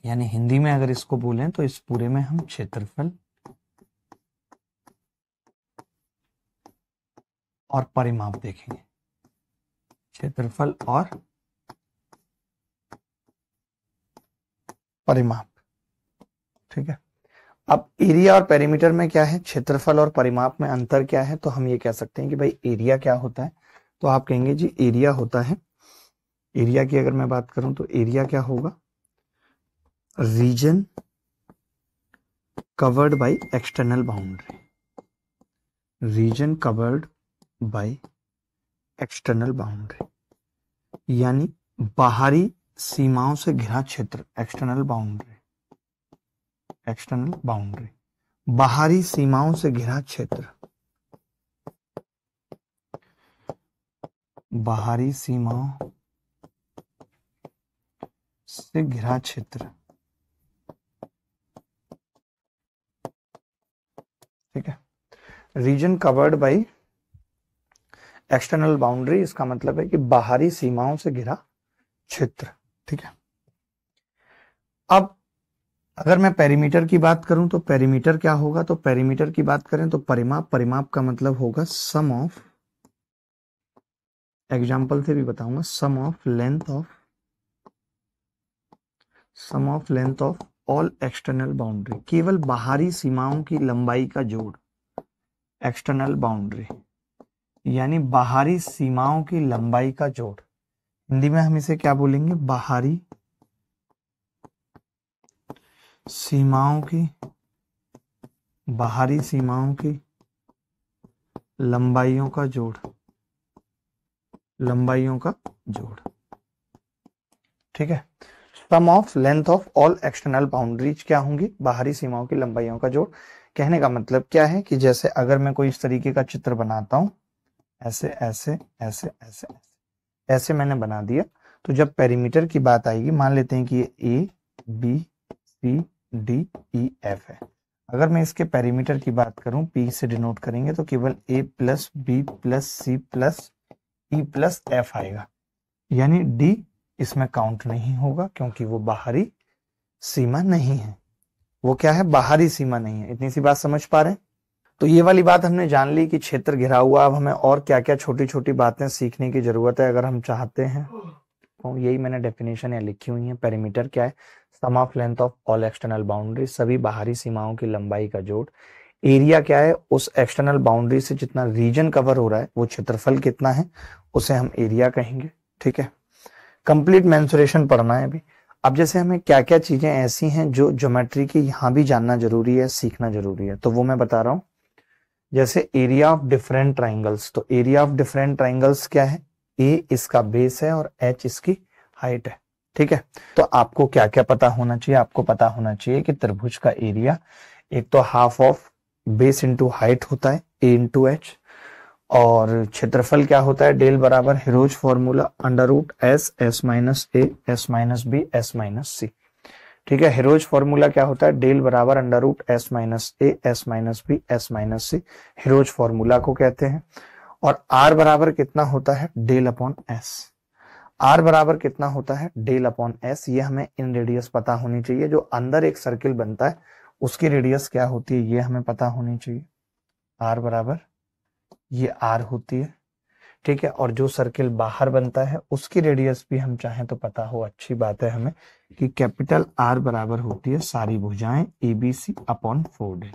यानी हिंदी में अगर इसको बोलें तो इस पूरे में हम क्षेत्रफल और परिमाप देखेंगे। क्षेत्रफल और परिमाप, ठीक है। अब एरिया और पेरीमीटर में क्या है, क्षेत्रफल और परिमाप में अंतर क्या है, तो हम ये कह सकते हैं कि भाई एरिया क्या होता है, तो आप कहेंगे जी एरिया होता है, एरिया की अगर मैं बात करूं तो एरिया क्या होगा, region covered by external boundary, region covered by external boundary, यानी बाहरी सीमाओं से घिरा क्षेत्र, एक्सटर्नल बाउंड्री, एक्सटर्नल बाउंड्री, बाहरी सीमाओं से घिरा क्षेत्र, बाहरी सीमाओं से घिरा क्षेत्र, ठीक है। Region covered by external boundary, इसका मतलब है कि बाहरी सीमाओं से घिरा क्षेत्र, ठीक है। अब अगर मैं पेरीमीटर की बात करूं तो पेरीमीटर क्या होगा, तो पेरीमीटर की बात करें तो परिमाप, परिमाप का मतलब होगा सम ऑफ, एग्जाम्पल से भी बताऊंगा, sum of length of, sum of length of all external boundary, केवल बाहरी सीमाओं की लंबाई का जोड़, एक्सटर्नल बाउंड्री यानी बाहरी सीमाओं की लंबाई का जोड़, हिंदी में हम इसे क्या बोलेंगे, बाहरी सीमाओं की, बाहरी सीमाओं की लंबाइयों का जोड़, लंबाइयों का जोड़, ठीक है। Sum of length of all external boundaries क्या होंगी, बाहरी सीमाओं की लंबाइयों का जोड़। कहने का मतलब क्या है कि जैसे अगर मैं कोई इस तरीके का चित्र बनाता हूं, ऐसे ऐसे ऐसे ऐसे ऐसे ऐसे मैंने बना दिया, तो जब पेरीमीटर की बात आएगी, मान लेते हैं कि ये A B C D E F है, अगर मैं इसके पेरीमीटर की बात करूं, पी से डिनोट करेंगे तो केवल A plus B plus C plus E plus F आएगा, यानी डी इसमें काउंट नहीं होगा क्योंकि वो बाहरी सीमा नहीं है, वो क्या है, बाहरी सीमा नहीं है। इतनी सी बात समझ पा रहे हैं। तो ये वाली बात हमने जान ली कि क्षेत्र घिरा हुआ, अब हमें और क्या क्या छोटी छोटी बातें सीखने की जरूरत है अगर हम चाहते हैं, तो यही मैंने डेफिनेशन यहाँ लिखी हुई है। पेरीमीटर क्या है, sum of length of all external boundary, सभी बाहरी सीमाओं की लंबाई का जोड़। एरिया क्या है, उस एक्सटर्नल बाउंड्री से जितना रीजन कवर हो रहा है वो क्षेत्रफल कितना है, उसे हम एरिया कहेंगे, ठीक है। कंप्लीट मेंसुरेशन पढ़ना है अभी। अब जैसे हमें क्या क्या चीजें ऐसी हैं जो ज्योमेट्री की यहाँ भी जानना जरूरी है, सीखना जरूरी है, तो वो मैं बता रहा हूँ। जैसे एरिया ऑफ डिफरेंट ट्राइंगल्स, तो एरिया ऑफ डिफरेंट ट्राइंगल्स क्या है, ए इसका बेस है और एच इसकी हाइट है, ठीक है। तो आपको क्या क्या पता होना चाहिए, आपको पता होना चाहिए कि त्रिभुज का एरिया एक तो half of base into height होता है, ए इंटू एच, और क्षेत्रफल क्या होता है, डेल बराबर Hero's formula under root s, s minus a, s minus b, s minus c, ठीक है। हिरोज फॉर्मूला क्या होता है, डेल बराबर under root s minus a, s minus b, s minus c, Hero's formula को कहते हैं। और आर बराबर कितना होता है, डेल अपॉन एस, आर बराबर कितना होता है, डेल अपॉन एस, ये हमें इन रेडियस पता होनी चाहिए, जो अंदर एक सर्किल बनता है उसकी रेडियस क्या होती है ये हमें पता होनी चाहिए, आर बराबर ये आर होती है, ठीक है। और जो सर्किल बाहर बनता है उसकी रेडियस भी हम चाहें तो पता हो, अच्छी बात है हमें, कि कैपिटल आर बराबर होती है सारी भुजाएं एबीसी अपॉन 4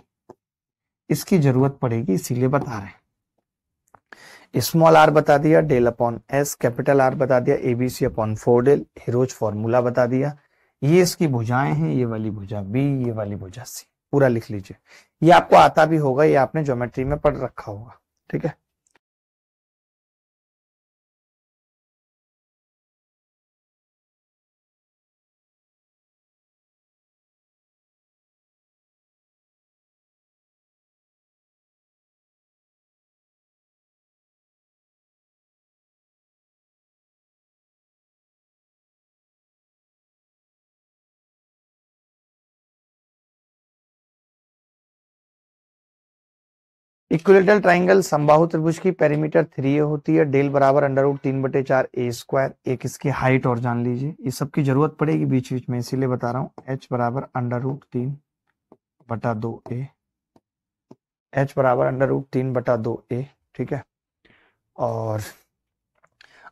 इसकी जरूरत पड़ेगी इसीलिए बता रहे हैं। स्मॉल आर बता दिया, del upon S, capital R बता दिया एबीसी अपॉन 4 हिरोज फॉर्मूला बता दिया, ये इसकी भुजाएं हैं, ये वाली भुजा बी, ये वाली भुजा सी, पूरा लिख लीजिए। ये आपको आता भी होगा, ये आपने ज्योमेट्री में पढ़ रखा होगा, ठीक है। इक्विलेटरल ट्राइंगल समबाहु त्रिभुज की पेरीमीटर 3a होती है, डेल बराबर √3/4 a²। एक इसकी हाइट और जान लीजिए, ये सब की जरूरत पड़ेगी बीच बीच में, इसीलिए बता रहा हूँ। h बराबर √3/2a, h बराबर √3/2a, ठीक है। और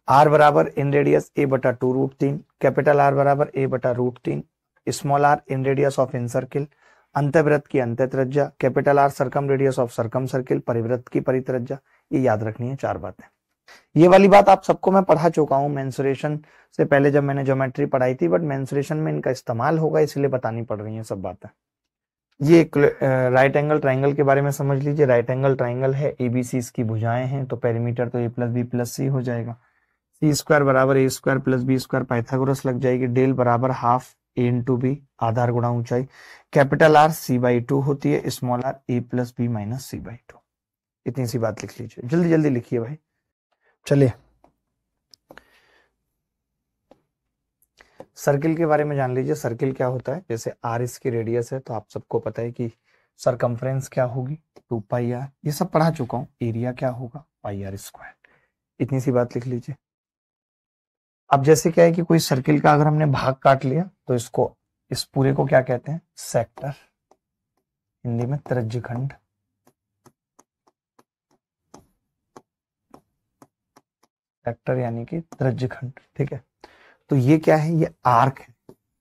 r बराबर इन रेडियस a/2√3, कैपिटल R बराबर a/√3, small r inradius of incircle, अंतःवृत्त की अंत त्रिज्या, capital R circumradius of circumcircle, परिवृत्त की परित्रिज्या। ये याद रखनी है 4 बातें। ये वाली बात आप सबको मैं पढ़ा चुका हूं मेंसुरेशन से पहले जब मैंने ज्योमेट्री पढ़ाई थी, बट मेंसुरेशन में इनका इस्तेमाल होगा इसलिए बतानी पड़ रही है सब बातें। ये राइट एंगल ट्राइंगल के बारे में समझ लीजिए। राइट एंगल ट्राइंगल है, ABC इसकी भुजाएं हैं, तो पेरीमीटर तो a+b+c हो जाएगा। c² बराबर a² + b², पाइथागोरस लग जाएगी। डेल बराबर ½ a × b, आधार गुणा ऊंचाई। कैपिटल R c/2 होती है, small r a + b - c/2। इतनी सी बात लिख लीजिए, जल्दी जल्दी लिखिए भाई। चलिए सर्किल के बारे में जान लीजिए। सर्किल क्या होता है, जैसे r इसकी रेडियस है तो आप सबको पता है कि सरकमफ्रेंस क्या होगी 2πr, ये सब पढ़ा चुका हूं। एरिया क्या होगा πr²। इतनी सी बात लिख लीजिए। अब जैसे क्या है कि कोई सर्किल का अगर हमने भाग काट लिया तो इसको, इस पूरे को क्या कहते हैं, सेक्टर, हिंदी में त्रिज्यखंड। सेक्टर यानी कि त्रिज्यखंड, ठीक है। तो ये क्या है, ये आर्क है,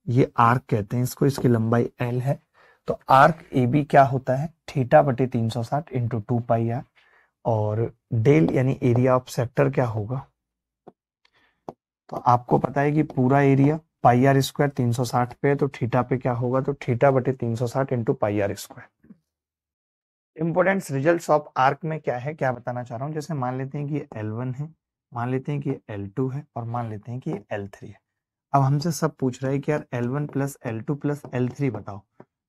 ये आर्क कहते हैं इसको, इसकी लंबाई l है। तो आर्क AB क्या होता है, θ/360 × 2πr। और डेल यानी एरिया ऑफ सेक्टर क्या होगा, तो आपको पता है कि पूरा एरिया πr² 360 पे है, तो थीटा पे क्या होगा, तो θ/360 × πr²। Important results of arc में क्या है, क्या बताना चाह रहा हूं। जैसे मान लेते हैं कि ये L1 है, मान लेते हैं कि ये L2 है, और मान लेते हैं कि ये L3 है। अब हमसे सब पूछ रहा है कि यार L1 + L2 + L3 बताओ।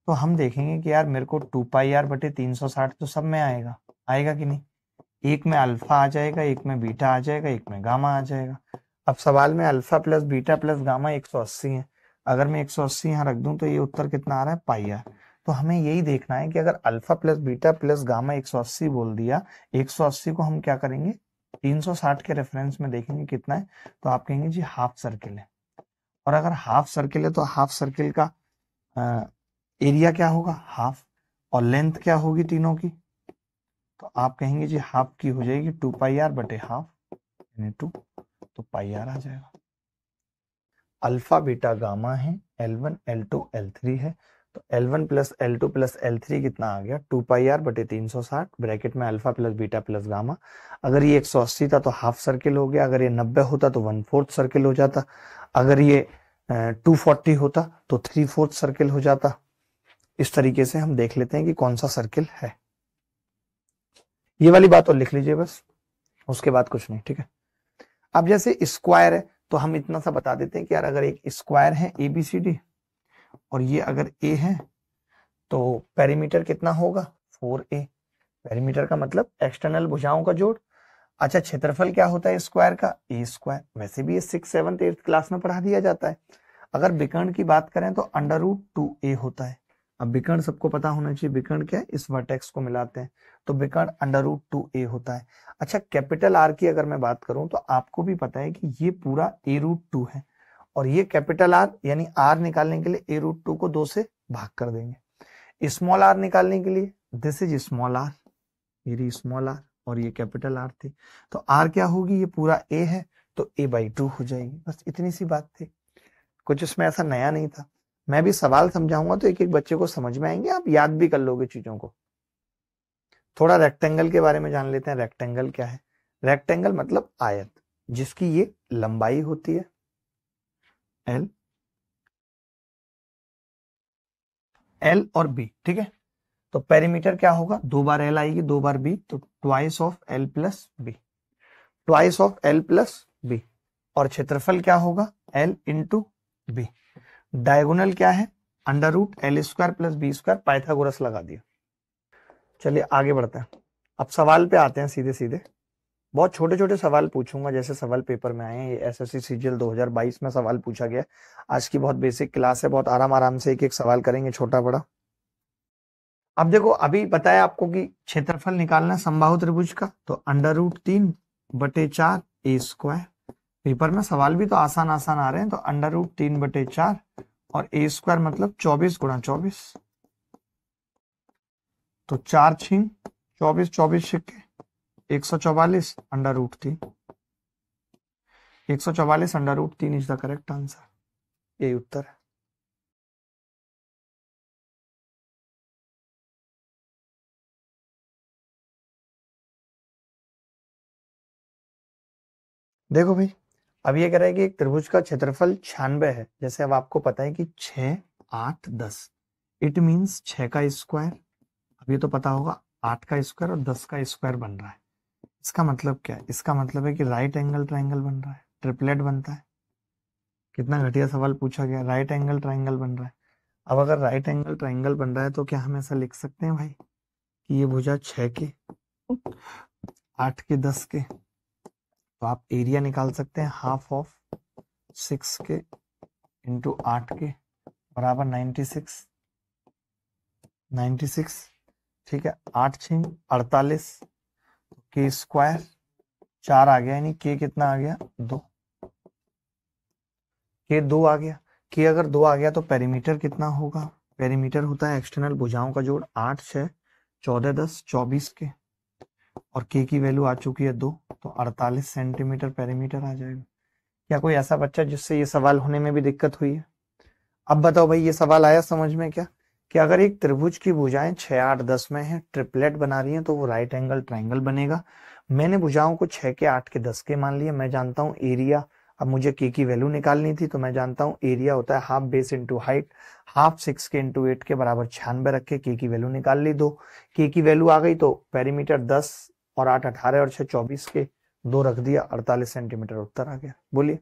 तो हम देखेंगे कि यार मेरे को 2πr/360 तो सब में आएगा, आएगा कि नहीं। एक में अल्फा आ जाएगा, एक में बीटा आ जाएगा, एक में गामा आ जाएगा। अब सवाल में अल्फा + बीटा + गामा 180 है। अगर मैं 180 यहाँ रख दूं तो ये उत्तर कितना आ रहा है, πr। तो हमें यही देखना है कि अगर अल्फा + बीटा + गामा 180 बोल दिया, 180 को हम क्या करेंगे 360 के रेफरेंस में देखेंगे कितना है, तो आप कहेंगे जी हाफ सर्किल है। और अगर हाफ सर्किल है तो हाफ सर्किल का एरिया क्या होगा, हाफ, और लेंथ क्या होगी तीनों की, तो आप कहेंगे जी हाफ की हो जाएगी 2πr/½ यानी 2, तो πr आ जाएगा। अल्फा बीटा गामा है, L1 L2 L3 है, तो L1 + L2 + L3 कितना आ गया, 2πr/360, ब्रैकेट में अल्फा + बीटा + गामा। अगर ये 180 था तो हाफ सर्किल हो गया, अगर ये 90 होता तो 1/4 सर्किल हो जाता, अगर ये 240 होता तो 3/4 सर्किल हो जाता। इस तरीके से हम देख लेते हैं कि कौन सा सर्किल है। ये वाली बात और लिख लीजिए बस, उसके बाद कुछ नहीं, ठीक है। अब जैसे स्क्वायर है तो हम इतना सा बता देते हैं कि यार अगर एक स्क्वायर है ABCD और ये अगर A है तो पेरीमीटर कितना होगा 4a। पेरीमीटर का मतलब एक्सटर्नल भुजाओं का जोड़। अच्छा क्षेत्रफल क्या होता है स्क्वायर का, a²। वैसे भी ये 6th 7th 8th क्लास में पढ़ा दिया जाता है। अगर विकर्ण की बात करें तो √2a होता है। अब विकर्ण सबको पता होना चाहिए, विकर्ण क्या है, इस वर्टेक्स को मिलाते हैं, तो विकर्ण √2a होता है। अच्छा कैपिटल R की अगर मैं बात करूं तो आपको भी पता है कि ये पूरा a√2 है, और ये कैपिटल R यानी R निकालने के लिए a√2 को 2 से भाग कर देंगे। स्मॉल r निकालने के लिए दिस इज स्मॉल r, मेरी स्मॉल r और ये कैपिटल R थी, तो R क्या होगी, ये पूरा a है तो a/2 हो जाएगी। बस इतनी सी बात थी, कुछ इसमें ऐसा नया नहीं था। मैं भी सवाल समझाऊंगा तो एक एक बच्चे को समझ में आएंगे, आप याद भी कर लोगे चीजों को। थोड़ा रेक्टेंगल के बारे में जान लेते हैं। रेक्टेंगल क्या है, रेक्टेंगल मतलब आयत जिसकी ये लंबाई होती है L और B, ठीक है। तो पेरीमीटर क्या होगा, 2 बार L आएगी 2 बार B, तो twice of L + B, twice of L + B। और क्षेत्रफल क्या होगा L × B। डायगोनल क्या है √L² + B², पाइथागोरस लगा दिया। चलिए आगे बढ़ते हैं, अब सवाल पे आते हैं सीधे सीधे। बहुत छोटे छोटे सवाल पूछूंगा जैसे सवाल पेपर में आए हैं। ये SSC CGL 2022 में सवाल पूछा गया। आज की बहुत बेसिक क्लास है, बहुत आराम आराम से एक एक सवाल करेंगे, छोटा बड़ा। अब देखो अभी बताया आपको कि क्षेत्रफल निकालना है समबाहु त्रिभुज का, तो √3/4 ए स्क्वायर। पेपर में सवाल भी तो आसान आसान आ रहे हैं, तो √3/4 और ए स्क्वायर मतलब 24 × 24, तो 4 छीन 24, 24 छिक्के 144 √3, 144 √3 इज द करेक्ट आंसर। यही उत्तर है। देखो भाई, अब ये कह रहा है कि एक त्रिभुज का क्षेत्रफल 96 है। जैसे अब आपको पता है कि 6, 8, 10, इट मीन्स 6 का स्क्वायर, अब ये तो पता होगा 8 का स्क्वायर और 10 का स्क्वायर बन रहा है। इसका मतलब क्या है? इसका मतलब है कि राइट एंगल ट्राइंगल बन रहा है, ट्रिपलेट बनता है। कितना घटिया सवाल पूछा गया, राइट एंगल ट्राइंगल बन रहा है। अब अगर राइट एंगल ट्राइंगल बन रहा है तो क्या हम ऐसा लिख सकते हैं भाई कि ये भुजा 6 के, 8 के, 10 के, तो आप एरिया निकाल सकते हैं हाफ ऑफ 6 के इंटू 8 के बराबर 96, 96, ठीक है। 8 6 48 के स्क्वायर 4 आ गया, यानी के कितना आ गया 2, के 2 आ गया। के अगर 2 आ गया तो पेरीमीटर कितना होगा? पेरीमीटर होता है एक्सटर्नल भुजाओं का जोड़, 8 6 14 10 24 के, और के की वैल्यू आ चुकी है 2, तो 48 सेंटीमीटर पेरीमीटर आ जाएगा। क्या कोई ऐसा बच्चा जिससे ये सवाल होने में भी दिक्कत हुई है? अब बताओ भाई, ये सवाल आया समझ में क्या कि अगर एक त्रिभुज की भुजाएं 6 8 10 में है, ट्रिपलेट बना रही हैं, तो वो राइट एंगल ट्राइंगल बनेगा। मैंने भुजाओं को 6 के 8 के 10 के मान लिया। मैं जानता हूँ एरिया, अब मुझे के की वैल्यू निकालनी थी, तो मैं जानता हूँ एरिया होता है half base into height, half 6 के इंटू 8 के बराबर 96 रख के की वैल्यू निकाल ली। 2 के की वैल्यू आ गई, तो पेरीमीटर 10 और 8 18 और 6 24 के, 2 रख दिया, 48 सेंटीमीटर उत्तर आ गया। बोलिए।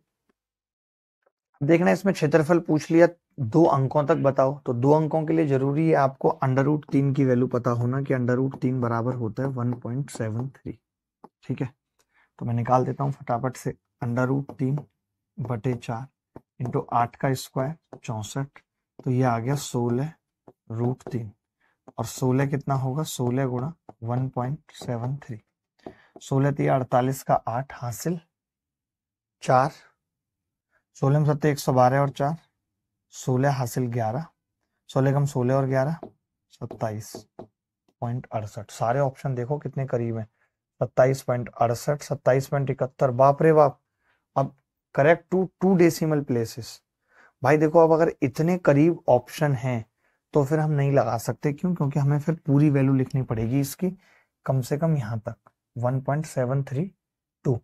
देखना इसमें क्षेत्रफल पूछ लिया, 2 अंकों तक बताओ, तो 2 अंकों के लिए जरूरी है आपको √3 की वैल्यू पता होना कि √3 बराबर होता है 1.73, ठीक है। तो मैं निकाल देता हूँ फटाफट से, √3/4 इंटू 8 का स्क्वायर 64, तो ये आ गया 16√3, और 16 कितना होगा? 16 गुणा 1.73, 16 3 48 का 8 हासिल 4, 16 7 112 और 4, 16 हासिल 11, 16 कम 16 और 11 27.68। सारे ऑप्शन देखो कितने करीब हैं, 27.68, 27.71, बाप रे बाप। अब करेक्ट टू डेसिमल प्लेसेस। भाई देखो, अब अगर इतने करीब ऑप्शन हैं तो फिर हम नहीं लगा सकते। क्यों? क्योंकि हमें फिर पूरी वैल्यू लिखनी पड़ेगी इसकी, कम से कम यहां तक 1.732।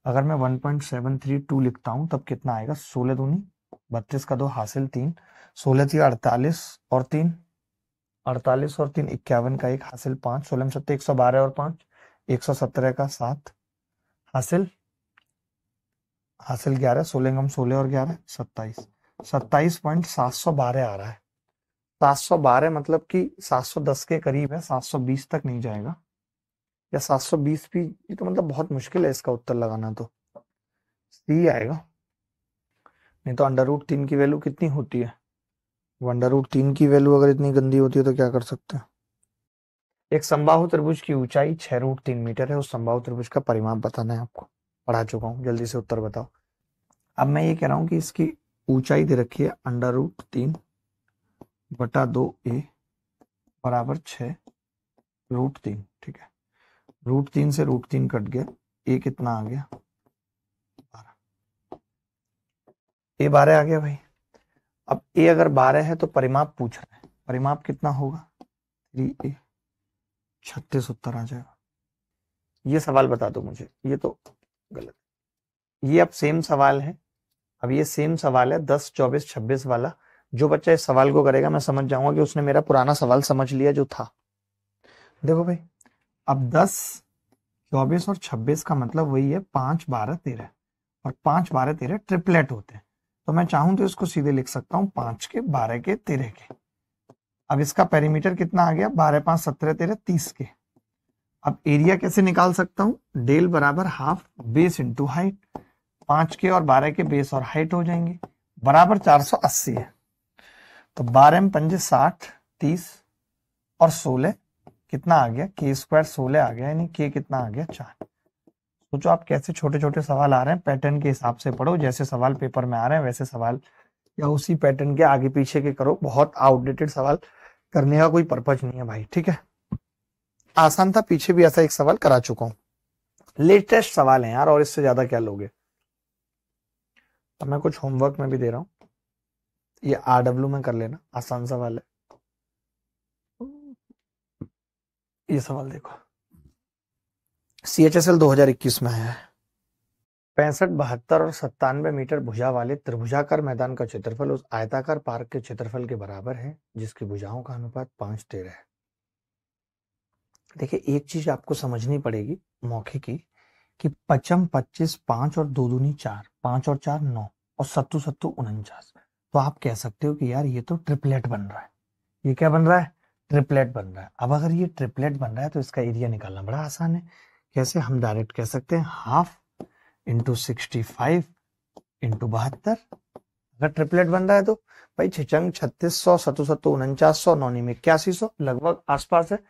अगर मैं 1.732 लिखता हूं तब कितना आएगा? 16 दूनी 32 का 2 हासिल 3, 16 थी 48 और 3, 48 और 3 51 का 1 हासिल 5, 16 7 112 और 5 117 का 7 हासिल, हासिल 11, 16 कम 16 और 11 27, 27.712 आ रहा है। 712 मतलब कि 710 के करीब है, 720 तक नहीं जाएगा, या 720 भी, ये तो मतलब बहुत मुश्किल है इसका उत्तर लगाना, तो सी आएगा। नहीं तो √3 की वैल्यू कितनी होती है? √3 की वैल्यू अगर इतनी गंदी होती है तो क्या कर सकते हैं? एक समबाहु त्रिभुज की ऊंचाई 6√3 मीटर है। उस समबाहु त्रिभुज का परिमाप बताना है आपको। पढ़ा चुका हूं, जल्दी से उत्तर बताओ। अब मैं ये कह रहा हूं कि इसकी ऊंचाई दे रखी है √3/2a बराबर 6√3, ठीक है। √3 से √3 कट गया, ए कितना आ गया? 12, ए 12 आ गया भाई। अब ए अगर 12 है तो परिमाप पूछ रहा है, परिमाप कितना होगा? 3a, 36 उत्तर आ जाएगा। ये सवाल बता दो मुझे, ये तो गलत। ये अब सेम सवाल है, अब ये सेम सवाल है 10 24 26 वाला। जो बच्चा इस सवाल को करेगा मैं समझ जाऊंगा कि उसने मेरा पुराना सवाल समझ लिया जो था। देखो भाई, अब 10 24 और 26 का मतलब वही है 5 12 13, और 5 12 13 ट्रिपलेट होते हैं। तो मैं चाहूं तो इसको सीधे लिख सकता हूं 5 के 12 के 13 के। अब इसका पेरीमीटर कितना आ गया? 12 5 17 13 30 के। अब एरिया कैसे निकाल सकता हूं? डेल बराबर हाफ बेस इंटू हाइट, 5 के और 12 के बेस और हाइट हो जाएंगे, बराबर 480 है। तो 12 में 5 60 30, और 16 कितना आ गया, के स्क्वायर 16 आ गया, यानी के कितना आ गया 4। सोचो आप कैसे छोटे छोटे सवाल आ रहे हैं, पैटर्न के हिसाब से पढ़ो, जैसे सवाल पेपर में आ रहे हैं वैसे सवाल या उसी पैटर्न के आगे पीछे के करो। बहुत आउटडेटेड सवाल करने का कोई पर्पज नहीं है भाई, ठीक है। आसान था, पीछे भी ऐसा एक सवाल करा चुका हूं, लेटेस्ट सवाल है यार, और इससे ज्यादा क्या लोगे। अब मैं कुछ होमवर्क में भी दे रहा हूं, ये RW में कर लेना, आसान सवाल है। ये सवाल देखो, CHSL 2021 में है। 65, 72 और 97 मीटर भुजा वाले त्रिभुजाकार मैदान का क्षेत्रफल उस आयताकार पार्क के क्षेत्रफल के बराबर है जिसकी भुजाओं का अनुपात 5:13 है। देखिए एक चीज आपको समझनी पड़ेगी मौके की, कि 55, 25, 5 और 2 दूनी 4, 5 और 4 9 और 7 7 49। तो आप कह सकते हो कि यार ये तो ट्रिपलेट बन रहा है। ये क्या बन रहा है, ट्रिपलेट बन रहा है। अब अगर ये ट्रिपलेट बन रहा है तो इसका एरिया निकालना बड़ा आसान है। कैसे, हम डायरेक्ट कह सकते हैं हाफ इंटू 65 इंटू 72। अगर ट्रिपलेट बन रहा है तो भाई 6 3600 7 7 4900 9 में 8100 लगभग आसपास है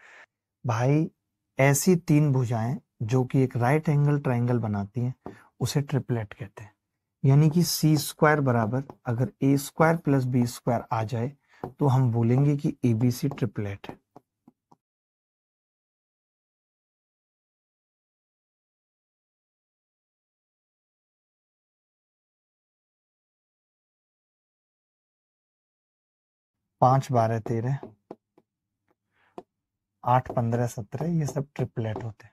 भाई। ऐसी 3 भुजाएं जो कि एक राइट एंगल ट्राइंगल बनाती हैं उसे ट्रिपलेट कहते हैं। यानी कि सी स्क्वायर बराबर अगर ए स्क्वायर प्लस बी स्क्वायर आ जाए तो हम बोलेंगे कि ABC ट्रिपलेट है। पांच 12 13 8 15 17 ये सब ट्रिपलेट होते हैं।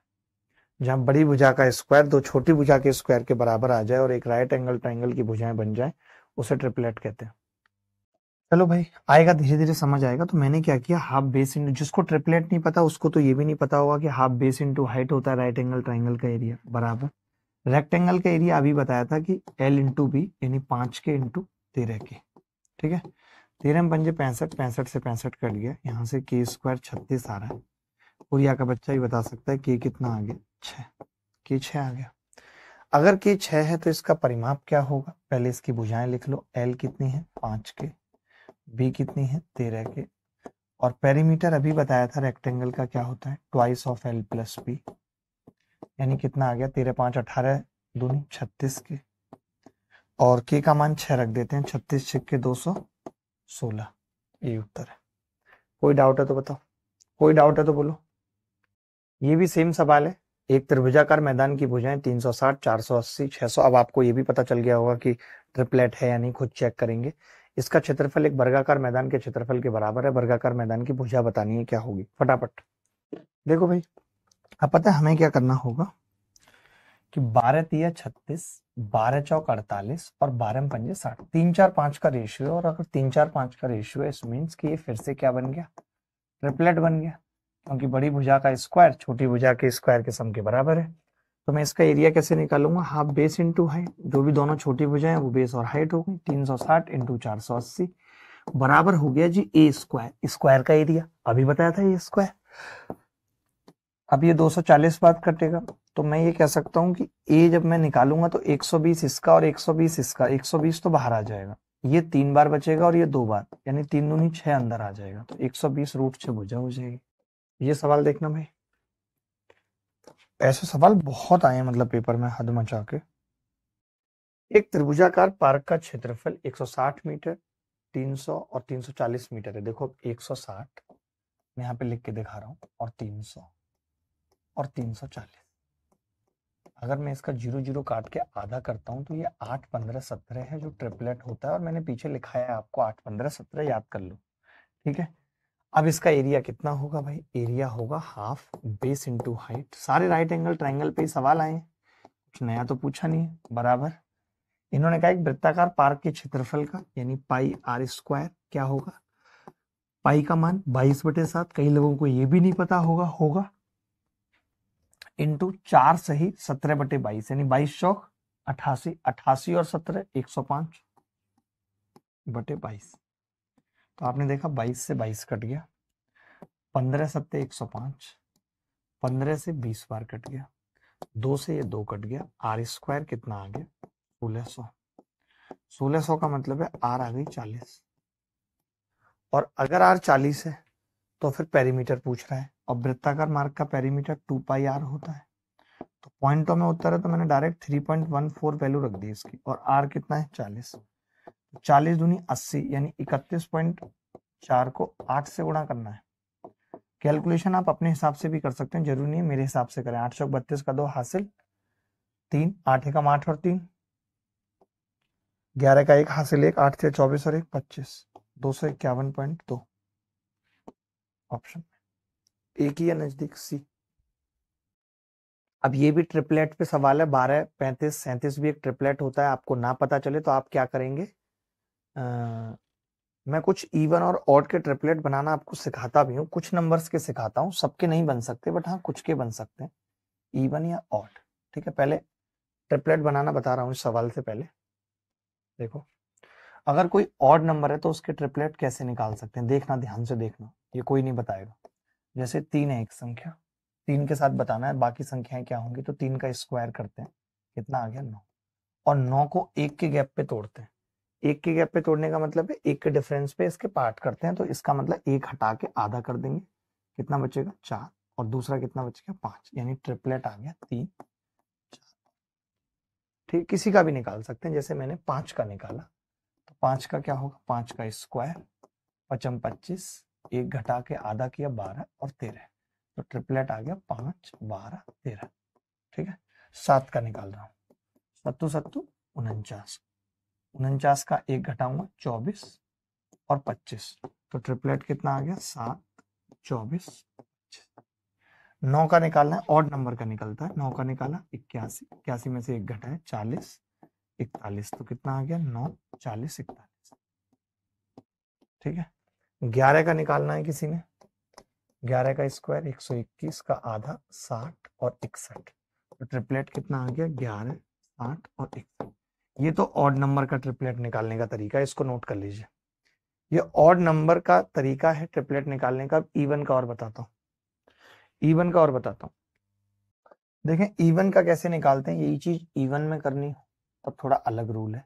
जहां बड़ी भुजा का स्क्वायर दो छोटी भुजा के स्क्वायर के बराबर आ जाए और एक राइट एंगल ट्राइंगल की भुजाएं बन जाए उसे ट्रिपलेट कहते हैं। चलो भाई आएगा, धीरे धीरे समझ आएगा। तो मैंने क्या किया, हाफ बेस इंटू, जिसको ट्रिपलेट नहीं पता उसको तो ये भी नहीं पता होगा कि हाफ बेस इंटू हाइट होता है राइट एंगल ट्राइंगल का एरिया बराबर रेक्टेंगल का एरिया। अभी बताया था कि L इंटू बी यानी 5 के इंटू 13 के, ठीक है। 13 में 5 65, 65 से 65 कट गया, यहाँ से के स्क्वायर 36 आ रहा है। पुरिया का बच्चा ही बता सकता है के कितना आ गया 6, के 6 आ गया। अगर के 6 है तो इसका परिमाप क्या होगा, पहले इसकी भुजाएं लिख लो। L कितनी है 5 के, बी कितनी है 13 के, और पेरीमीटर अभी बताया था रेक्टेंगल का क्या होता है twice of L plus B, यानी कितना आ गया 13 5 18 दूनी 36 के, और के का मान 6 रख देते हैं, 36 6 के 216। ये उत्तर है। कोई डाउट है तो बताओ, कोई डाउट है तो बोलो। ये भी सेम सवाल है, एक त्रिभुजाकार मैदान की भुजाएं 360 480 600। अब आपको ये भी पता चल गया होगा कि ट्रिपलेट है या नहीं, खुद चेक करेंगे। इसका क्षेत्रफल एक वर्गाकार मैदान के क्षेत्रफल के बराबर है। वर्गाकार मैदान की भुजा बतानी है क्या होगी, फटाफट देखो भाई। अब पता है हमें क्या करना होगा कि 12 तिया 36, 12 चौक 48 और 12 पंजे 60, 3 4 5 का रेशियो। और अगर 3 4 5 का रेशियो है इस मीन्स कि ये फिर से क्या बन गया, ट्रिपलेट बन गया, क्योंकि बड़ी भुजा का स्क्वायर छोटी भुजा के स्क्वायर के सम के बराबर है। तो मैं इसका एरिया कैसे निकालूंगा, हाफ बेस इंटू हाइट, जो भी दोनों छोटी भुजाएं वो बेस और हाइट हो गई, 360 इंटू 480 बराबर हो गया जी ए स्क्वायर, स्क्वायर का एरिया अभी बताया था ये स्क्वायर। अब ये 240 बात कटेगा तो मैं ये कह सकता हूं कि ए जब मैं निकालूंगा तो 120 इसका और 120 इसका, 120 तो बाहर आ जाएगा, ये 3 बार बचेगा और ये 2 बार, यानी 3 दूनी 6 अंदर आ जाएगा, तो 120 रूट 6 भुजा हो जाएगी। ये सवाल देखना भाई, ऐसे सवाल बहुत आए हैं मतलब पेपर में हद मचा के। एक त्रिभुजाकार पार्क का क्षेत्रफल 160 मीटर 300 और 340 मीटर है। देखो 160 मैं यहाँ पे लिख के दिखा रहा हूँ, और 300 और 340। अगर मैं इसका 0 0 काट के आधा करता हूँ तो ये 8 15 17 है जो ट्रिपलेट होता है, और मैंने पीछे लिखा है आपको 8 15 17 याद कर लो, ठीक है। अब इसका एरिया कितना होगा भाई, एरिया होगा हाफ बेस इंटू हाइट। सारे राइट एंगल ट्राइंगल पे ही सवाल आए हैं, कुछ नया तो पूछा नहीं है, बराबर। इन्होंने कहा एक वृत्ताकार पार्क के क्षेत्रफल का यानी पाई आर स्क्वायर क्या होगा, पाई का मान 22/7, कई लोगों को ये भी नहीं पता होगा इंटू 4 सही 17/22 यानी 22 चौक 88, 88 और 17 105/22। तो आपने देखा 22 से 22 कट गया, 15 7 105, 15 से 20 बार कट गया, 2 से ये 2 कट गया, आर स्क्वायर कितना आ गया 1600। 1600 का मतलब है आर आ गई 40, और अगर आर 40 है तो फिर पेरीमीटर पूछ रहा है, और वृत्ताकार मार्ग का पेरीमीटर 2πr होता है। तो पॉइंटों में उत्तर है, तो मैंने डायरेक्ट 3.14 वैल्यू रख दी इसकी, और r कितना है 40। 40 दूनी 80, यानी 31.4 को 8 से गुणा करना है। कैलकुलेशन आप अपने हिसाब से भी कर सकते हैं, जरूरी नहीं है मेरे हिसाब से करें। 8 चौक 32 का 2 हासिल 3, 8 एकम 8 और 3, 11 का 1 हासिल 1, 8 से 24 और 1 25, 251.2 ऑप्शन एक ही है नजदीक सी। अब ये भी ट्रिपलेट पे सवाल है, 12, 35, 37 भी एक ट्रिपलेट होता है। आपको ना पता चले तो आप क्या करेंगे, मैं कुछ इवन और ऑड के ट्रिपलेट बनाना आपको सिखाता भी हूँ, कुछ नंबर्स के सिखाता हूँ, सबके नहीं बन सकते, बट हाँ कुछ के बन सकते हैं, इवन या ऑड। ठीक है, पहले ट्रिपलेट बनाना बता रहा हूँ इस सवाल से पहले। देखो, अगर कोई ऑड नंबर है तो उसके ट्रिपलेट कैसे निकाल सकते हैं, देखना, ध्यान से देखना, ये कोई नहीं बताएगा। जैसे 3 है एक संख्या, 3 के साथ बताना है बाकी संख्याएं क्या होंगी, तो 3 का स्क्वायर करते हैं, कितना आ गया 9, और 9 को 1 के गैप पे तोड़ते हैं। 1 के गैप पे तोड़ने का मतलब है 1 के डिफरेंस पे इसके पार्ट करते हैं, तो इसका मतलब 1 हटा के आधा कर देंगे, कितना बचेगा 4, और दूसरा कितना बचेगा 5, यानी ट्रिपलेट आ गया 3 4। ठीक, किसी का भी निकाल सकते हैं, जैसे मैंने 5 का निकाला, तो 5 का क्या होगा, 5 का स्क्वायर, 5 25, 1 घटा के आधा किया 12 और 13, तो ट्रिपलेट आ गया 5 12 13। ठीक है, 7 का निकाल रहा हूँ, 7 7 49, 49 का 1 घटाऊंगा 24 और 25, तो ट्रिपलेट कितना आ गया 7 24 25। 9 का निकालना है, ऑड नंबर का निकलता है, 9 का निकाला 81, 81 में से 1 घटाया 40 41, तो कितना आ गया 9 40 41। ठीक है, 11 का निकालना है किसी ने, 11 का स्क्वायर 121 का आधा 60 और 61, तो ट्रिपलेट कितना आ गया 11 60 और 61। ये तो ऑड नंबर का ट्रिपलेट निकालने का तरीका है, इसको नोट कर लीजिए। ये ऑड नंबर का तरीका है ट्रिपलेट निकालने का। इवन का और बताता हूँ, इवन का और बताता हूँ। देखें इवन का कैसे निकालते हैं, यही चीज इवन में करनी हो तब थोड़ा अलग रूल है।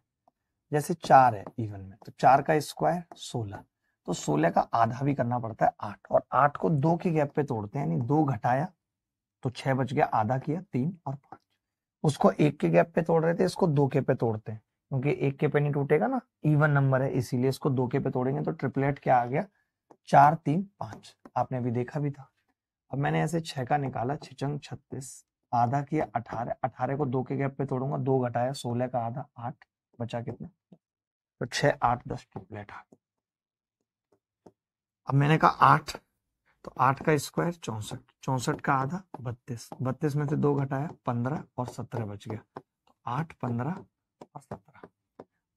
जैसे 4 है इवन में, तो 4 का स्क्वायर 16, तो 16 का आधा भी करना पड़ता है 8, और 8 को 2 के गैप पे तोड़ते हैं, यानी 2 घटाया तो 6 बच गया, आधा किया 3 और 5। उसको 1 के गैप पे तोड़ रहे थे, इसको 2 के पे तोड़ते हैं, क्योंकि 1 के पे नहीं टूटेगा ना, इवन नंबर है इसीलिए इसको 2 के पे तोड़ेंगे, तो ट्रिपलेट क्या आ गया 4 3 5, आपने अभी देखा भी था। अब मैंने ऐसे 6 का निकाला, 6 36, आधा किया 18, 18 को 2 के गैप पे तोड़ूंगा, 2 घटाया 16 का आधा 8, बचा कितना, तो 6 8 10 ट्रिपलेट आ गया। अब मैंने कहा 8, तो 8 का स्क्वायर 64, 64 का आधा 32, 32 में से 2 घटाया 15 और 17 बच गया, तो 8 15 और 17।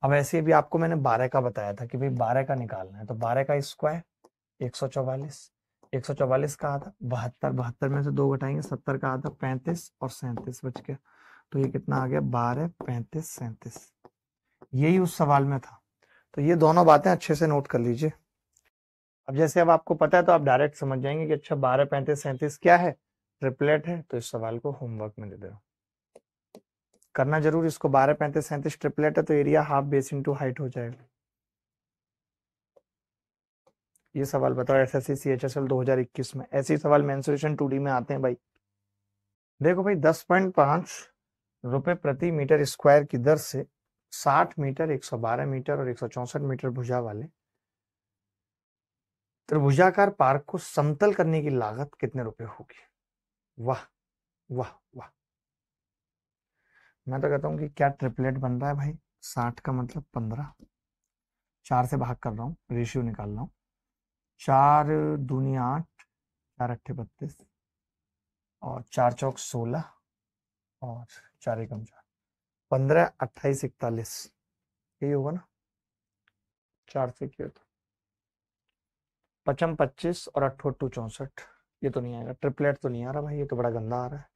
अब ऐसे भी आपको मैंने 12 का बताया था कि भाई 12 का निकालना है, तो 12 का स्क्वायर 144, 144 का आधा 72, 72 में से 2 घटाएंगे 70 का आधा 35 और 37 बच गया, तो ये कितना आ गया 12 35 37। यही उस सवाल में था, तो ये दोनों बातें अच्छे से नोट कर लीजिए। अब जैसे अब आपको पता है तो आप डायरेक्ट समझ जाएंगे कि अच्छा 12 35 37 क्या है, ट्रिपलेट है, तो इस सवाल को होमवर्क में दे दो, करना जरूर इसको। 12 35 37 ट्रिपलेट है, तो area half base into height हो जाएगा। ये सवाल बताओ एसएससी सीएचएसएल 2021 में, ऐसे ही सवाल मेंसुरेशन 2D में आते हैं भाई। देखो भाई 10.5 रुपए प्रति मीटर स्क्वायर की दर से 60 मीटर 112 मीटर और 164 मीटर भुजा वाले त्रिभुजाकार पार्क को समतल करने की लागत कितने रुपए होगी। वाह वाह वाह, मैं तो कहता हूँ कि क्या ट्रिपलेट बन रहा है भाई। 60 का मतलब 15, 4 से भाग कर रहा हूँ, रेशियो निकाल रहा हूँ, 4 दूनी 8, 4 अट्ठे 32 और 4 चौक 16 और 4 एकम 4, 15 28 41, यही होगा ना, 4 से किया तो 55 25 और 8 8 64, ये तो नहीं आएगा, ट्रिपलेट तो नहीं आ रहा भाई, ये तो बड़ा गंदा आ रहा है।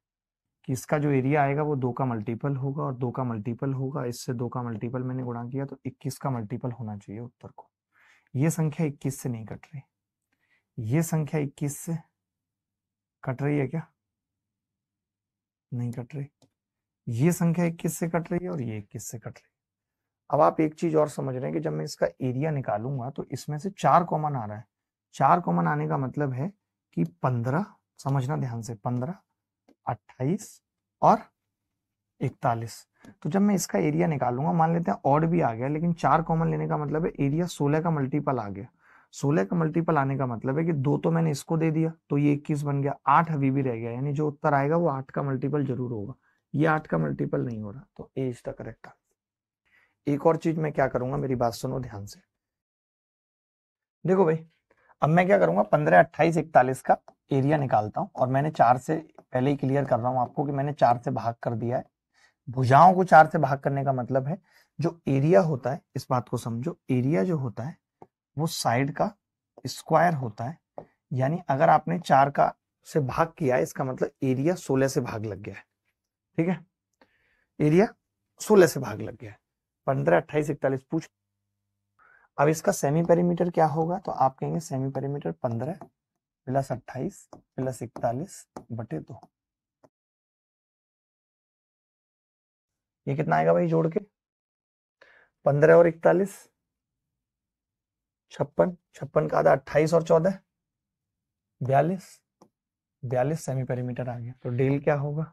कि इसका जो एरिया आएगा वो 2 का मल्टीपल होगा, और 2 का मल्टीपल होगा, इससे 2 का मल्टीपल मैंने गुणा किया, तो 21 का मल्टीपल होना चाहिए उत्तर को। ये संख्या 21 से नहीं कट रही, ये संख्या 21 से कट रही है क्या, नहीं कट रही। ये संख्या 21 से कट रही है और ये 21 से कट रही है। अब आप एक चीज और समझ रहे हैं कि जब मैं इसका एरिया निकालूंगा तो इसमें से 4 कॉमन आ रहा है, 4 कॉमन आने का मतलब है कि 15, समझना ध्यान से, 15, 28 और 41। तो जब मैं इसका एरिया निकालूंगा, मान लेते हैं ऑड भी आ गया, लेकिन 4 कॉमन लेने का मतलब है एरिया 16 का मल्टीपल आ गया। 16 का मल्टीपल आने का मतलब है कि 2 तो मैंने इसको दे दिया, तो ये 21 बन गया, 8 अभी भी रह गया, यानी जो उत्तर आएगा वो 8 का मल्टीपल जरूर होगा। ये 8 का मल्टीपल नहीं हो रहा, तो ए इज द करेक्ट आंसर। एक और चीज मैं क्या करूंगा, मेरी बात सुनो ध्यान से। देखो भाई, अब मैं क्या करूंगा, 15, 28, 41 का एरिया निकालता हूं, और मैंने 4 से पहले ही क्लियर कर रहा हूं आपको कि मैंने 4 से भाग कर दिया है। भुजाओं को 4 से भाग करने का मतलब है जो एरिया होता है, इस बात को समझो, एरिया जो होता है वो साइड का स्क्वायर होता है। यानी अगर आपने 4 का से भाग किया है, इसका मतलब एरिया 16 से भाग लग गया है। ठीक है, एरिया 16 से भाग लग गया है। 15, 28, 41 पूछ। अब इसका सेमी पेरीमीटर क्या होगा, तो आप कहेंगे सेमी पेरीमीटर 15 प्लस 28 प्लस 41/2। ये कितना आएगा भाई जोड़ के, 15 और 41, 56, 56 का आधा 28 और 14, 42, 42 सेमी पेरीमीटर आ गया। तो डेल क्या होगा,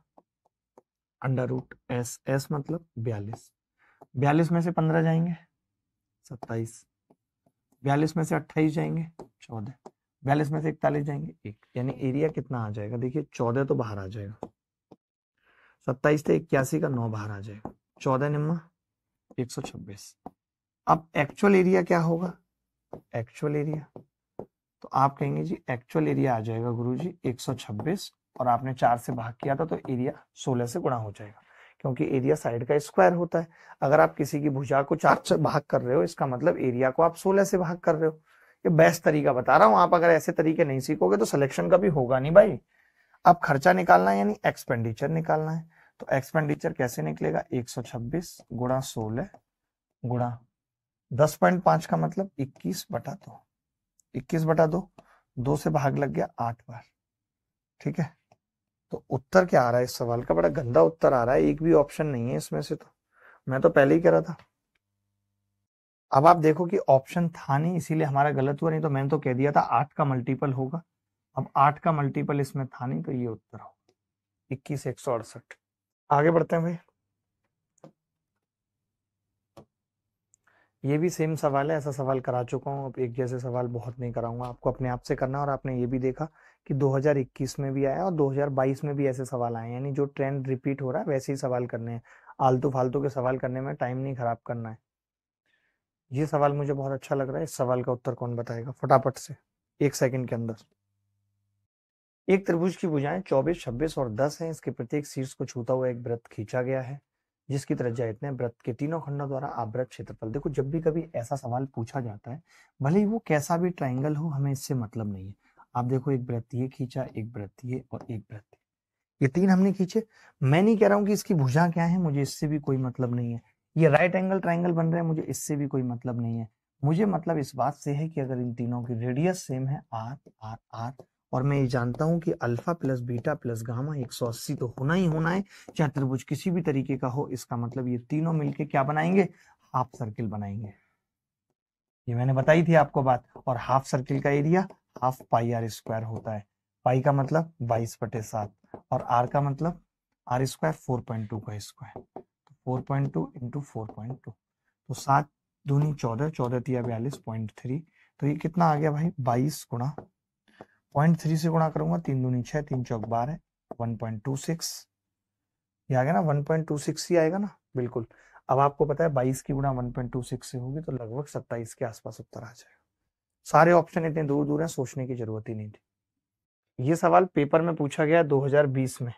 अंडर रूट एस, एस मतलब 42। 42 में से 15 जाएंगे 27, 42 में से 28 जाएंगे 14, 42 में से 41 जाएंगे 1, यानी एरिया कितना आ जाएगा, देखिए 14 तो बाहर आ जाएगा, 27 से 81 का 9 बाहर आ जाएगा, 14 निम्मा 126। अब एक्चुअल एरिया क्या होगा, एक्चुअल एरिया, तो आप कहेंगे जी एक्चुअल एरिया आ जाएगा गुरुजी 126, और आपने 4 से भाग किया था तो एरिया 16 से गुणा हो जाएगा, क्योंकि एरिया साइड का स्क्वायर होता है। अगर आप किसी की भुजा को 4 से भाग कर रहे हो, इसका मतलब एरिया को आप 16 से भाग कर रहे हो। ये बेस्ट तरीका बता रहा हूं, आप अगर ऐसे तरीके नहीं सीखोगे तो सिलेक्शन कभी होगा नहीं भाई। अब खर्चा निकालना है, यानी एक्सपेंडिचर निकालना है। तो एक्सपेंडिचर कैसे निकलेगा, 126 गुणा 16 गुणा 10.5 का मतलब 21/2, 21/2, 2 से भाग लग गया 8 बार। ठीक है, तो उत्तर क्या आ रहा है इस सवाल का, बड़ा गंदा उत्तर आ रहा है, एक भी ऑप्शन नहीं है इसमें से, तो मैं तो पहले ही कह रहा था। अब आप देखो कि ऑप्शन था नहीं, इसीलिए हमारा गलत हुआ, नहीं तो मैंने तो कह दिया था 8 का मल्टीपल होगा। अब 8 का मल्टीपल इसमें था नहीं, तो ये उत्तर होगा 21, 168। आगे बढ़ते हैं भाई, ये भी सेम सवाल है, ऐसा सवाल करा चुका हूँ, अब एक जैसे सवाल बहुत नहीं कराऊंगा, आपको अपने आप से करना है। और आपने ये भी देखा कि 2021 में भी आया और 2022 में भी ऐसे सवाल आए, यानी जो ट्रेंड रिपीट हो रहा है वैसे ही सवाल करने हैं, आलतू फालतू के सवाल करने में टाइम नहीं खराब करना है। ये सवाल मुझे बहुत अच्छा लग रहा है, इस सवाल का उत्तर कौन बताएगा फटाफट से, 1 सेकंड के अंदर। एक त्रिभुज की भुजाएं 24, 26 और 10 हैं। इसके प्रत्येक शीर्ष को छूता हुआ एक वृत्त खींचा गया है, जिसकी त्रिज्या इतने, वृत्त के तीनों खंडों द्वारा आवृत क्षेत्रफल। देखो, जब भी कभी ऐसा सवाल पूछा जाता है, भले ही वो कैसा भी ट्राइंगल हो, हमें इससे मतलब नहीं है। आप देखो, एक वृत्त ये खींचा, एक वृत्त ये, और एक वृत्त ये, 3 हमने खींचे। मैं नहीं कह रहा हूं कि इसकी भुजा क्या है, मुझे इससे भी कोई मतलब नहीं है। ये राइट एंगल ट्राइंगल बन रहे हैं, मुझे इससे भी कोई मतलब नहीं है। मुझे मतलब इस बात से है कि अगर इन तीनों की रेडियस सेम है, आर आर आर, और मैं ये जानता हूं कि alpha plus beta plus gamma 180 तो होना ही होना है, चाहे त्रिभुज किसी भी तरीके का हो। इसका मतलब ये तीनों मिलके क्या बनाएंगे, हाफ सर्किल बनाएंगे। ये मैंने बताई थी आपको बात। और हाफ सर्किल का area half pi r square होता है। पाई का मतलब 22/7, और आर का मतलब आर स्क्वायर 4.2 का स्क्वायर, तो 4.2 इंटू 4.2, तो 7 दूनी 14, 14 तिया 42.3, तो ये कितना आ गया भाई, 22 गुणा 0.3 से गुणा करूंगा, 3 दूनी 6, 3 चौक 12, 1.26, ये आ गया ना, 1.26 ही आएगा ना, बिल्कुल। अब आपको पता है 22 की गुणा 1.26 से होगी, तो लगभग 27 के आसपास उत्तर आ जाएगा। सारे ऑप्शन इतने दूर दूर हैं, सोचने की जरूरत ही नहीं थी। ये सवाल पेपर में पूछा गया 2020 में,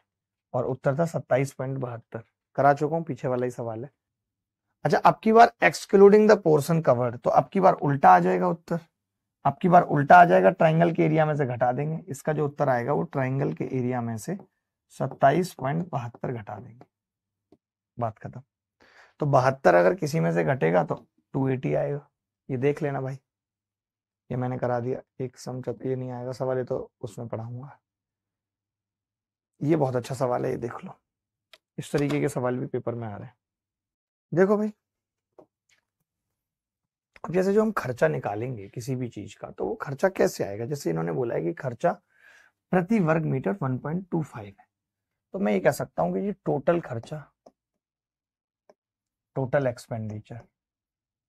और उत्तर था 27.72। करा चुका हूं, पीछे वाला ही सवाल है। अच्छा, अब की बार एक्सक्लूडिंग द पोर्शन कवर्ड, तो अब की बार उल्टा आ जाएगा उत्तर। अब की बार उल्टा आ जाएगा, ट्राइंगल के एरिया में से घटा देंगे, इसका जो उत्तर आएगा वो ट्राइंगल के एरिया में से 27.72 घटा देंगे, बात खत्म। तो 72 अगर किसी में से घटेगा तो 280 आएगा, ये देख लेना भाई, ये मैंने करा दिया। एक सम जब ये नहीं आएगा सवाल, ये तो उसमें पढ़ाऊंगा। ये बहुत अच्छा सवाल है, ये देख लो, इस तरीके के सवाल भी पेपर में आ रहे हैं। देखो भाई, अब जैसे जो हम खर्चा निकालेंगे किसी भी चीज का, तो वो खर्चा कैसे आएगा? जैसे इन्होंने बोला है कि खर्चा प्रति वर्ग मीटर 1.25 है, तो मैं ये कह सकता हूँ कि ये टोटल खर्चा, टोटल एक्सपेंडिचर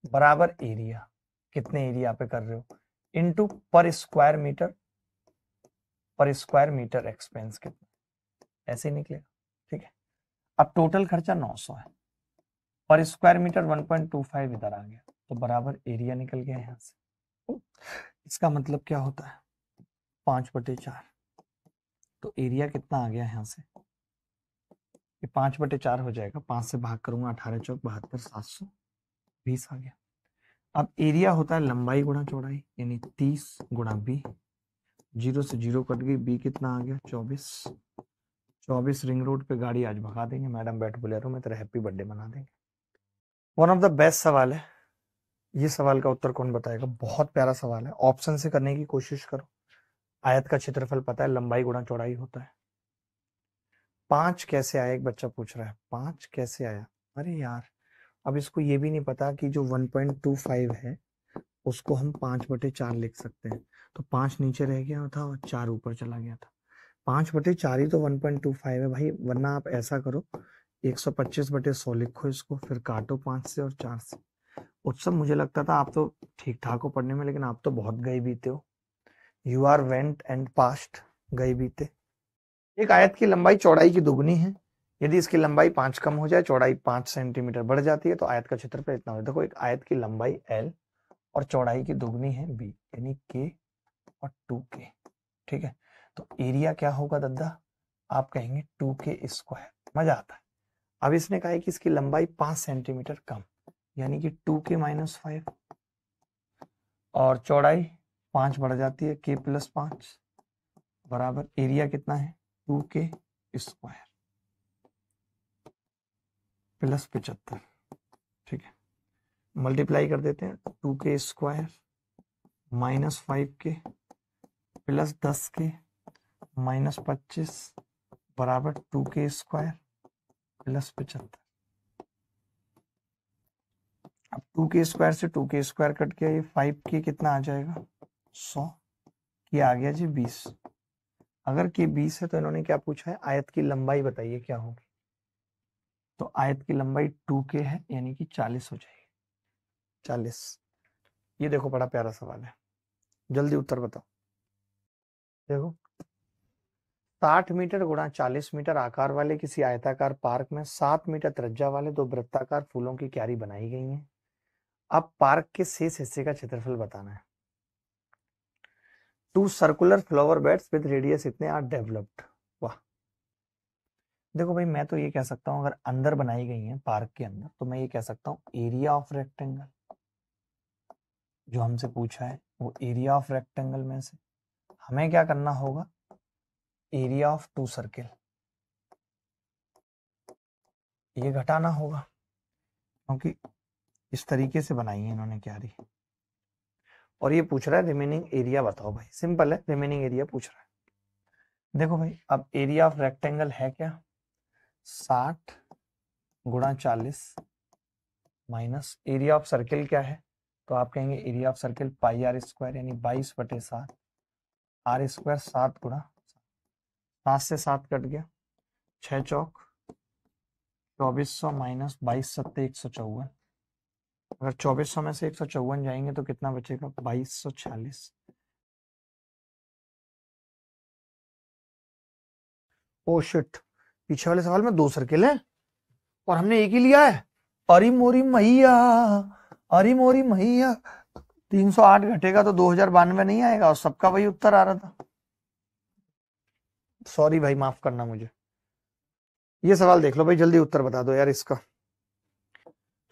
बराबर एरिया, कितने एरिया पे कर रहे हो, इनटू पर स्क्वायर मीटर एक्सपेंस कितना, ऐसे ही निकलेगा। ठीक है, अब टोटल खर्चा 900 है, पर स्क्वायर मीटर 1.25 इधर आ गया, तो बराबर एरिया निकल गया यहाँ से। इसका मतलब क्या होता है, 5/4। तो एरिया कितना आ गया यहाँ से, ये 5/4 हो जाएगा, 5 से भाग करूंगा, 18 चौक 72, 720 आ गया। अब एरिया होता है लंबाई गुणा चौड़ाई, यानी 30 गुणा बी, 0 से 0 कट गई, बी कितना आ गया 24 रिंग रोड पे गाड़ी आज भगा देंगे, मैडम बैठ बोलेरो में तेरा हैप्पी बर्थडे मना देंगे। वन ऑफ द बेस्ट सवाल है ये, सवाल का उत्तर कौन बताएगा? बहुत प्यारा सवाल है, ऑप्शन से करने की कोशिश करो। आयत का क्षेत्रफल पता है, लंबाई गुणा चौड़ाई होता है। 5 कैसे आया, एक बच्चा पूछ रहा है 5 कैसे आया। अरे यार, अब इसको ये भी नहीं पता कि जो 1.25 है उसको हम 5/4 लिख सकते हैं, तो 5 नीचे रह गया था और 4 ऊपर चला गया था। 5/4 ही तो 1.25 है भाई, वरना आप ऐसा करो 125/100 लिखो इसको, फिर काटो 5 से और 4 से। उत्सव, मुझे लगता था आप तो ठीक ठाक हो पढ़ने में, लेकिन आप तो बहुत गए बीते हो, you are went and past, गए बीते। एक आयत की लंबाई चौड़ाई की दुगनी है, यदि इसकी लंबाई 5 कम हो जाए, चौड़ाई 5 सेंटीमीटर बढ़ जाती है, तो आयत का क्षेत्रफल इतना हो। देखो, एक आयत की लंबाई L और चौड़ाई की दुगनी है B, यानी K और 2K। ठीक है, तो एरिया क्या होगा दद्दा, आप कहेंगे 2K²। मजा आता है। अब इसने कहा है कि इसकी लंबाई 5 सेंटीमीटर कम, यानी कि 2K-5, और चौड़ाई 5 बढ़ जाती है, K+5 बराबर एरिया कितना है 2K² +75। ठीक है, मल्टीप्लाई कर देते हैं, 2K² -5K +10K -25 बराबर 2K² +75। अब 2K² से 2K² कट गया, ये 5K कितना आ जाएगा 100, ये आ गया जी 20। अगर K 20 है तो इन्होंने क्या पूछा है, आयत की लंबाई बताइए क्या होगी। तो आयत की लंबाई 2K है, यानी कि 40 हो जाएगी, 40। ये देखो बड़ा प्यारा सवाल है, जल्दी उत्तर बताओ। देखो, 60 मीटर गुणा 40 मीटर आकार वाले किसी आयताकार पार्क में 7 मीटर त्रिज्या वाले 2 वृत्ताकार फूलों की क्यारी बनाई गई है। अब पार्क के शेष हिस्से का क्षेत्रफल बताना है। 2 circular flower beds with radius इतने आर डेवलप्ड। वाह, देखो भाई, मैं तो ये कह सकता हूं, अगर अंदर बनाई गई है पार्क के अंदर, तो मैं ये कह सकता हूं एरिया ऑफ रेक्टेंगल, जो हमसे पूछा है वो एरिया ऑफ रेक्टेंगल में से हमें क्या करना होगा, एरिया ऑफ 2 सर्किल, ये घटाना होगा, क्योंकि इस तरीके से बनाई है इन्होंने क्यारी। और ये पूछ रहा है रिमेनिंग एरिया बताओ भाई, सिंपल है, रिमेनिंग एरिया पूछ रहा है। देखो भाई, अब एरिया ऑफ रेक्टेंगल है क्या, 60 गुणा 40 माइनस एरिया ऑफ सर्किल क्या है, तो आप कहेंगे एरिया ऑफ सर्किल πr², यानी 22/7 r², 7 गुणा 7 से 7 कट गया, 6 चौक 2400 माइनस 22×7 154। अगर 2400 में से 154 जाएंगे तो कितना बचेगा 2246। ओ शिट, पीछे वाले सवाल में 2 सर्किल हैं और हमने एक ही लिया है। अरे मोरी मैया, अरे मोरी मैया, 308 घटेगा तो 2092 नहीं आएगा, और सबका वही उत्तर आ रहा था। सॉरी भाई, माफ करना मुझे। ये सवाल देख लो भाई, जल्दी उत्तर बता दो यार इसका।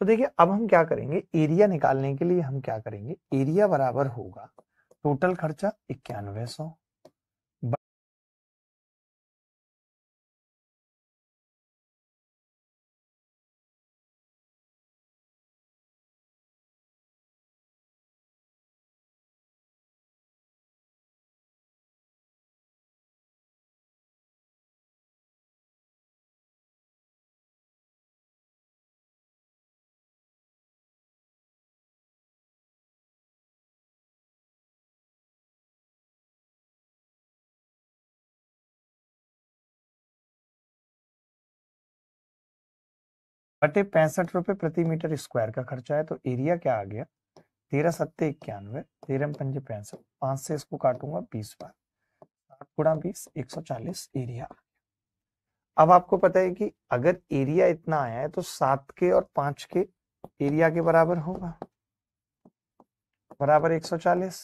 तो देखिए, अब हम क्या करेंगे, एरिया निकालने के लिए हम क्या करेंगे, एरिया बराबर होगा टोटल खर्चा 9100 बटे 65 रुपए प्रति मीटर स्क्वायर का खर्चा है, तो एरिया क्या आ गया 13 सत्ते 91, 13 पंजे 65, 5 से इसको काटूंगा 20 बार, 7 गुणा 20 140 एरिया। अब आपको पता है कि अगर एरिया इतना आया है तो 7 के और 5 के एरिया के बराबर होगा, बराबर 140।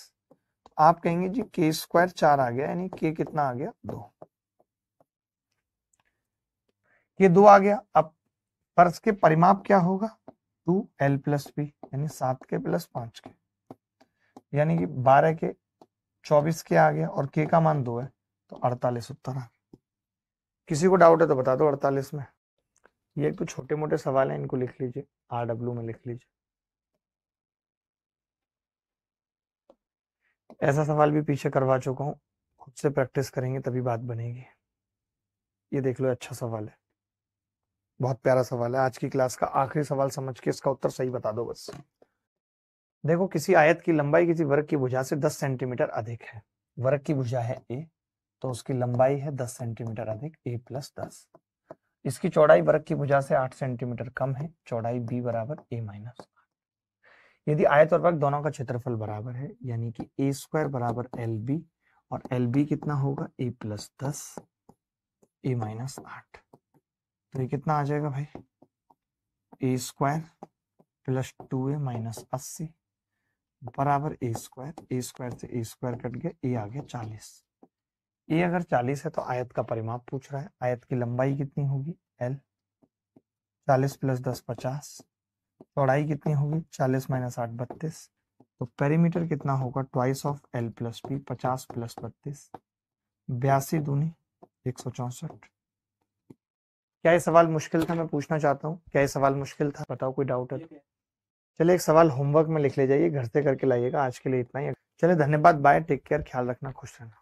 आप कहेंगे जी के स्क्वायर 4 आ गया, यानी के कितना आ गया 2, ये 2 आ गया। अब फर्श के परिमाप क्या होगा 2l प्लस बी, यानी 7 के प्लस 5 के, यानी कि 12 के 24 के आ गया, और के का मान 2 है तो 48 उत्तर आ गया। किसी को डाउट है तो बता दो 48 में। ये तो छोटे मोटे सवाल हैं, इनको लिख लीजिए, RW में लिख लीजिए। ऐसा सवाल भी पीछे करवा चुका हूं, खुद से प्रैक्टिस करेंगे तभी बात बनेगी। ये देख लो, अच्छा सवाल है, बहुत प्यारा सवाल है। आज की क्लास का आखिरी सवाल समझ के इसका उत्तर सही बता दो बस। देखो, किसी आयत की लंबाई किसी वर्ग की भुजा से 10 सेंटीमीटर अधिक है। वर्ग की भुजा है A, तो उसकी लंबाई है 10 सेंटीमीटर अधिक, A प्लस 10। इसकी चौड़ाई वर्ग की भुजा से 8 सेंटीमीटर कम है, चौड़ाई B बराबर A माइनस। यदि आयत और वर्ग दोनों का क्षेत्रफल बराबर है, यानी कि A स्क्वायर बराबर LB, और LB कितना होगा A प्लस 10 A माइनस 8, तो ये कितना आ जाएगा भाई A square plus 2A minus 80 बराबर A स्क्वायर से A स्क्वायर कट गया, A आ गया 40। A अगर 40 है तो आयत का परिमाप पूछ रहा है, आयत की लंबाई कितनी होगी L, 40 प्लस 10 50, चौड़ाई कितनी होगी 40 माइनस 8 32, तो पेरीमीटर कितना होगा twice of L plus B, 50 plus 32 82 दूनी 164। क्या ये सवाल मुश्किल था? मैं पूछना चाहता हूँ, क्या ये सवाल मुश्किल था? बताओ, कोई डाउट है तो। चलिए, एक सवाल होमवर्क में लिख ले जाइए, घर से करके लाइएगा। आज के लिए इतना ही। चलिए, धन्यवाद, बाय, टेक केयर, ख्याल रखना, खुश रहना।